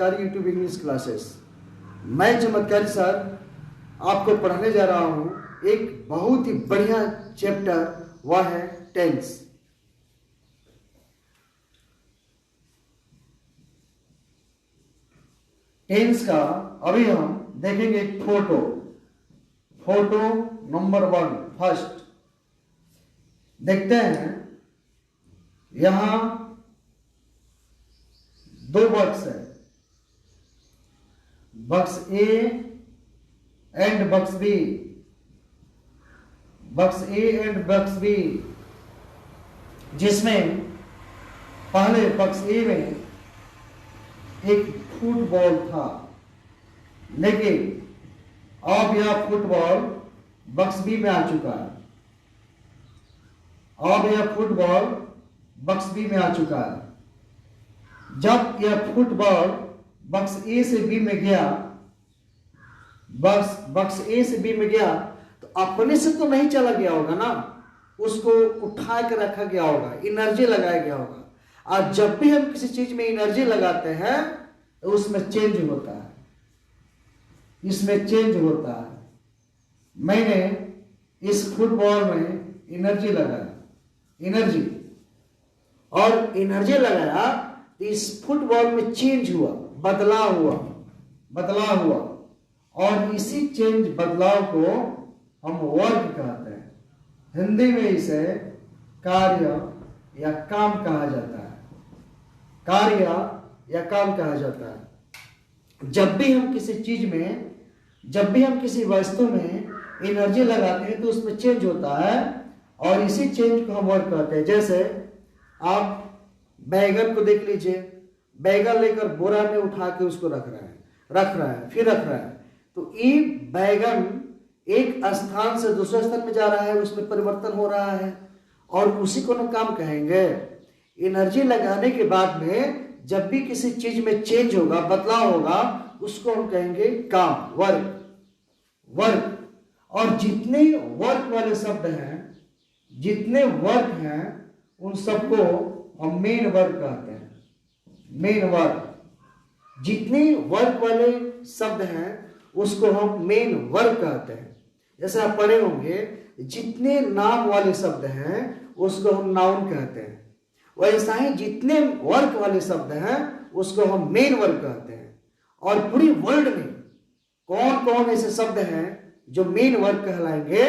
चमत्कारी YouTube English classes. मैं चमत्कारी सर आपको पढ़ाने जा रहा हूँ एक बहुत ही बढ़िया चैप्टर, वह है टेंस। टेंस का अभी हम देखेंगे एक फोटो नंबर 1 फर्स्ट देखते हैं। यहां 2 बॉक्स है, box A and box B, box A and box B, जिसमें पहले बॉक्स ए में एक फुटबॉल था, लेकिन अब यह फुटबॉल बॉक्स बी में आ चुका है। अब यह फुटबॉल बॉक्स बी में आ चुका है। जब यह फुटबॉल बॉक्स ए से बी में गया, बॉक्स ए से बी में गया, तो अपने से तो नहीं चला गया होगा ना, उसको उठा कर रखा गया होगा, एनर्जी लगाया गया होगा। और जब भी हम किसी चीज में एनर्जी लगाते हैं तो उसमें चेंज होता है, इसमें चेंज होता है। मैंने इस फुटबॉल में एनर्जी लगाया, एनर्जी और एनर्जी लगाया तो इस फुटबॉल में चेंज हुआ, बदलाव हुआ और इसी चेंज बदलाव को हम वर्क कहते हैं। हिंदी में इसे कार्य या काम कहा जाता है, कार्य या काम कहा जाता है। जब भी हम किसी चीज में, जब भी हम किसी वस्तु में एनर्जी लगाते हैं तो उसमें चेंज होता है और इसी चेंज को हम वर्क कहते हैं। जैसे आप बैगन को देख लीजिए, बैगन लेकर बोरा में उठा के उसको रख रहा है, फिर रख रहा है, तो ये बैगन एक स्थान से दूसरे स्थान में जा रहा है, उसमें परिवर्तन हो रहा है और उसी को हम काम कहेंगे। एनर्जी लगाने के बाद में जब भी किसी चीज में चेंज होगा, बदलाव होगा, उसको हम कहेंगे काम, वर्क। और जितने वर्क वाले शब्द हैं, जितने वर्क हैं, उन सबको हम मेन वर्क कहते हैं, मेन वर्क। जितने वर्क वाले शब्द हैं उसको हम मेन वर्क कहते हैं। जैसे आप पढ़े होंगे, जितने नाम वाले शब्द हैं उसको हम नाउन कहते हैं, वैसा ही जितने वर्क वाले शब्द हैं उसको हम मेन वर्क कहते हैं। और पूरी वर्ल्ड में कौन कौन ऐसे शब्द हैं जो मेन वर्क कहलाएंगे,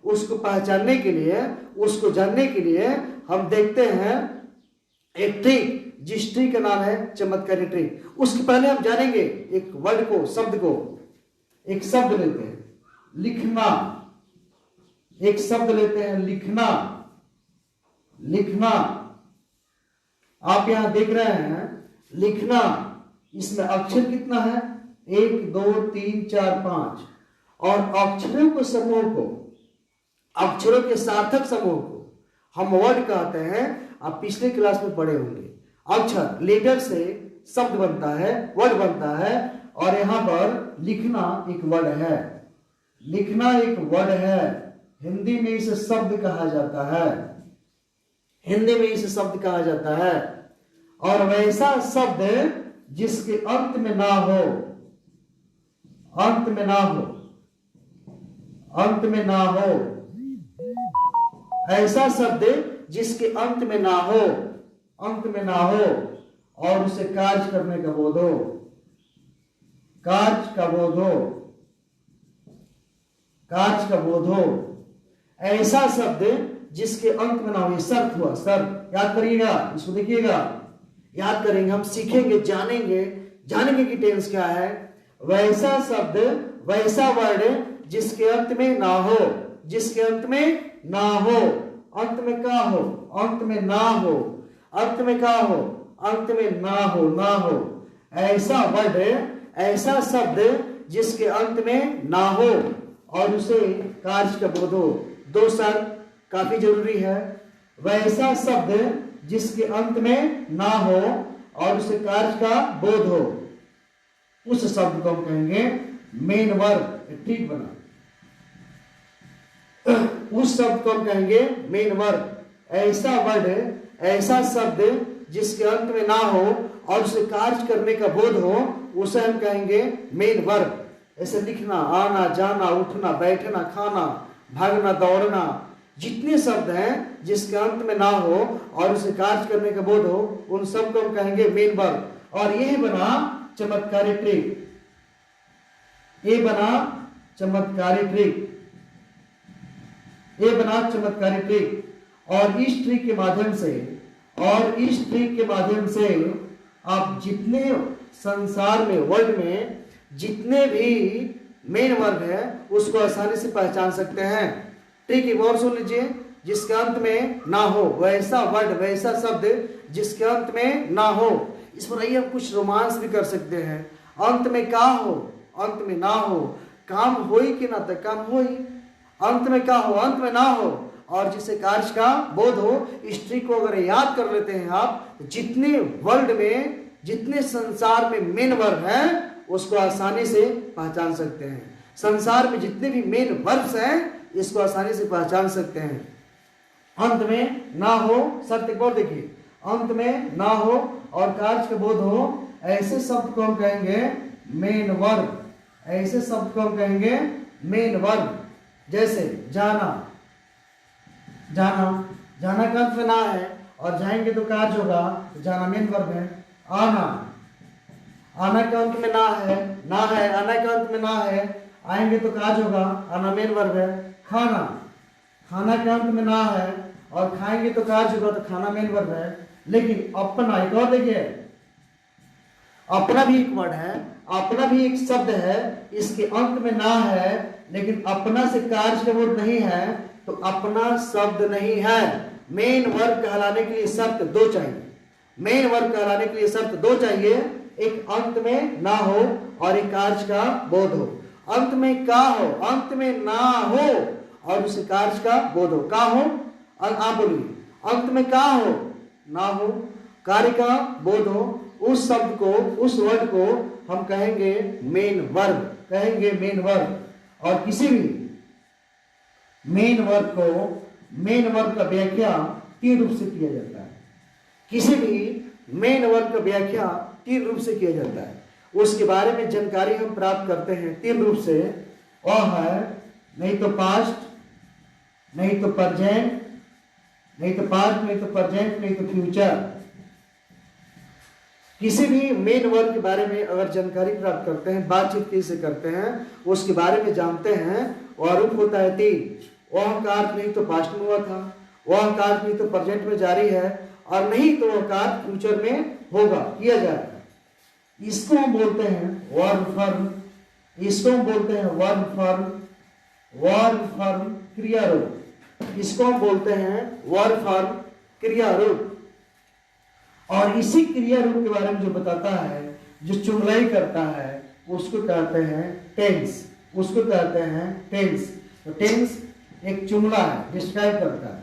उसको पहचानने के लिए, उसको जानने के लिए हम देखते हैं एक ट्रिक, जिस ट्रिक का नाम है चमत्कारी ट्रिक। उसके पहले हम जानेंगे एक वर्ड को, शब्द को। एक शब्द लेते हैं लिखना, एक शब्द लेते हैं लिखना। आप यहां देख रहे हैं लिखना, इसमें अक्षर कितना है? 1 2 3 4 5। और अक्षरों के समूह को, अक्षरों के सार्थक समूह को हम वर्ड कहते हैं। आप पिछले क्लास में पढ़े होंगे, अक्षर लेटर से शब्द बनता है, वर्ड बनता है। और यहां पर लिखना एक वर्ड है, लिखना एक वर्ड है। हिंदी में इसे शब्द कहा जाता है, हिंदी में इसे शब्द कहा जाता है। और वैसा शब्द जिसके अंत में ना हो, अंत में ना हो, अंत में ना हो, ऐसा शब्द जिसके अंत में ना हो, अंत में ना हो, और उसे कार्य करने का बोध हो, कार्य का बोध हो, कार्य का बोध हो। ऐसा शब्द जिसके अंत में ना हो, शर्त हुआ, शर्त। याद करिएगा, इसको देखिएगा, याद करेंगे, हम सीखेंगे, जानेंगे कि टेंस क्या है। वैसा शब्द, वैसा वर्ड जिसके अंत में ना हो, जिसके अंत में ना हो, अंत में का हो, अंत में ना हो, अंत में का हो, अंत में ना हो, ना हो। ऐसा वर्ड, ऐसा शब्द जिसके अंत में ना हो और उसे कार्य का बोध हो। 2 शर्त काफी जरूरी है। वैसा शब्द जिसके अंत में ना हो और उसे कार्य का बोध हो, उस शब्द को हम कहेंगे मेन वर्क। ठीक बना, उस शब्द को हम कहेंगे मेन वर्क। ऐसा वर्ड, ऐसा शब्द जिसके अंत में ना हो और उसे कार्य करने का बोध हो, उसे हम कहेंगे मेन वर्ब। ऐसे लिखना, आना, जाना, उठना, बैठना, खाना, भागना, दौड़ना, जितने शब्द हैं जिसके अंत में ना हो और उसे कार्य करने का बोध हो, उन सब को हम कहेंगे मेन वर्ब। और यह बना चमत्कारी ट्रिक, ये बना चमत्कारी ट्रिक, ये बना चमत्कारी ट्रिक। और इस ट्रिक के माध्यम से, और इस ट्रिक के माध्यम से आप जितने संसार में, वर्ल्ड में जितने भी मेन वर्ब है उसको आसानी से पहचान सकते हैं। ट्रिक एक और सुन लीजिए, जिसके अंत में ना हो, वैसा वर्ड, वैसा शब्द जिसके अंत में ना हो। इस पर आइए आप कुछ रोमांस भी कर सकते हैं। अंत में का हो, अंत में ना हो, काम हो ही कि ना तो काम हो ही, अंत में का हो, अंत में ना हो, और जिसे कार्य का बोध हो। इस ट्रिक को अगर याद कर लेते हैं आप, जितने वर्ल्ड में, जितने संसार में मेन वर्ब है उसको आसानी से पहचान सकते हैं। संसार में जितने भी मेन वर्ब्स हैं इसको आसानी से पहचान सकते हैं। अंत में ना हो, शब्द एक और देखिए, अंत में ना हो और कार्य का बोध हो, ऐसे शब्द को हम कहेंगे मेन वर्ब। ऐसे शब्द को हम कहेंगे मेन वर्ब। जैसे जाना, जाना, जाना का अंत में ना है और जाएंगे तो कार्य होगा, जाना मेन वर्ब है। आना, आना का अंत में ना है, ना है, आना का अंत में ना है, आएंगे तो कार्य होगा, आना मेन वर्ब है। खाना, खाना के अंत में ना है और खाएंगे तो कार्य होगा, तो खाना मेन वर्ब है। लेकिन अपना, एक और देखिए, अपना भी एक वर्ड है, अपना भी एक शब्द है, इसके अंत में ना है लेकिन अपना से कार्य का बोध नहीं है, तो अपना शब्द नहीं है। मेन वर्ब कहलाने के लिए शब्द दो चाहिए। मेन वर्ब कहलाने के लिए शब्द दो चाहिए, एक अंत में ना हो और एक कार्य का बोध हो। अंत में का हो, अंत में ना हो और उसे कार्य का बोध हो। का हो, आप बोलिए, अंत में का हो, ना हो, कार्य का बोध हो, उस शब्द को, उस वर्ड को हम कहेंगे मेन वर्ब, कहेंगे मेन वर्ब। और किसी भी मेन वर्ब को, मेन वर्ब का व्याख्या तीन रूप से किया जाता है। किसी भी मेन वर्ब का व्याख्या तीन रूप से किया जाता है। उसके बारे में जानकारी हम प्राप्त करते हैं तीन रूप से। वह है नहीं तो पास्ट, नहीं तो प्रेजेंट, नहीं तो पास्ट, नहीं तो प्रेजेंट, नहीं तो फ्यूचर। किसी भी मेन वर्ब के बारे में अगर जानकारी प्राप्त करते हैं, बातचीत कैसे करते हैं, उसके बारे में जानते हैं, वह रूप होता है तीन। वह कार्य नहीं तो पास्ट में हुआ था, वह कार्य नहीं तो प्रेजेंट में जारी है, और नहीं तो वह कार्य फ्यूचर में होगा, किया जाएगा। इसको हम बोलते हैं वर्ब फॉर्म, इसको हम बोलते हैं वर्ब फॉर्म, वर्ब फॉर्म क्रिया रूप, इसको हम बोलते हैं वर्ब फॉर्म क्रिया रूप। और इसी क्रिया रूप के बारे में जो बताता है, जो चुंगलाई करता है, उसको कहते हैं टेंस, उसको कहते हैं टेंस। तो टेंस एक जुमला है, डिस्क्राइब करता है।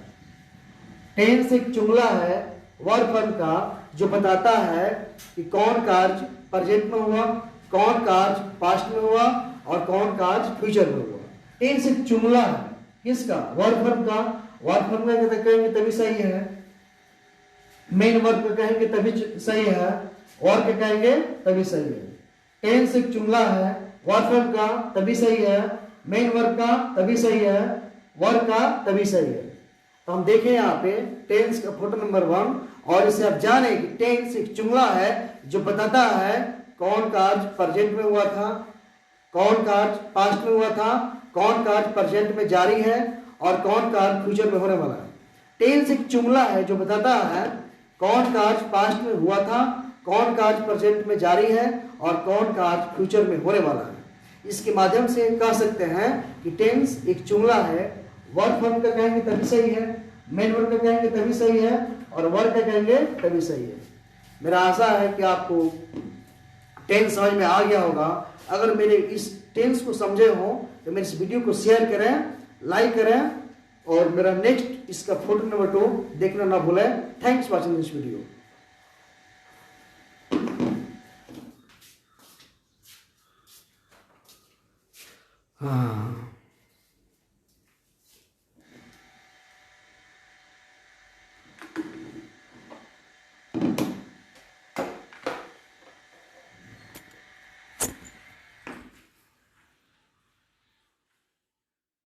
टेंस एक जुमला है वर्ब फॉर्म का, जो बताता है कि कौन कार्य प्रेजेंट में हुआ, कौन कार्य पास्ट में हुआ और कौन कार्य फ्यूचर में हुआ। टेंस एक जुमला है, किसका? वर्ब फॉर्म का। वर्ब फॉर्म का कहेंगे तभी सही है, मेन वर्ब का कहेंगे तभी सही है, और क्या कहेंगे तभी सही है। टेंस एक जुमला है, वर्ब फॉर्म का तभी सही है, मेन वर्ब का तभी सही है, वर्ब का तभी सही है। तो हम देखें यहाँ पे टेंस का फोटो नंबर 1, और इसे आप जाने कि टेंस एक जुमला है जो बताता है कौन कार्य प्रेजेंट में हुआ था, कौन कार्य पास्ट में हुआ था, कौन कार्य प्रेजेंट में जारी है और कौन कार्य फ्यूचर में होने वाला है। टेंस एक जुमला है जो बताता है कौन कार्य पास्ट में हुआ था, कौन कार्य प्रेजेंट में जारी है और कौन कार्य फ्यूचर में होने वाला है। इसके माध्यम से कह सकते हैं कि टेंस एक जुमला है। वर्ब फॉर्म का कहेंगे तभी सही है, मेन वर्ब का कहेंगे तभी सही है, और वर्ब का कहेंगे तभी सही है। मेरा आशा है कि आपको टेंस समझ में आ गया होगा। अगर मेरे इस टेंस को समझे हो तो मेरे इस वीडियो को शेयर करें, लाइक करें, और मेरा नेक्स्ट इसका फोटो नंबर 2 देखना ना भूलें। Thanks for watching this video. हाँ।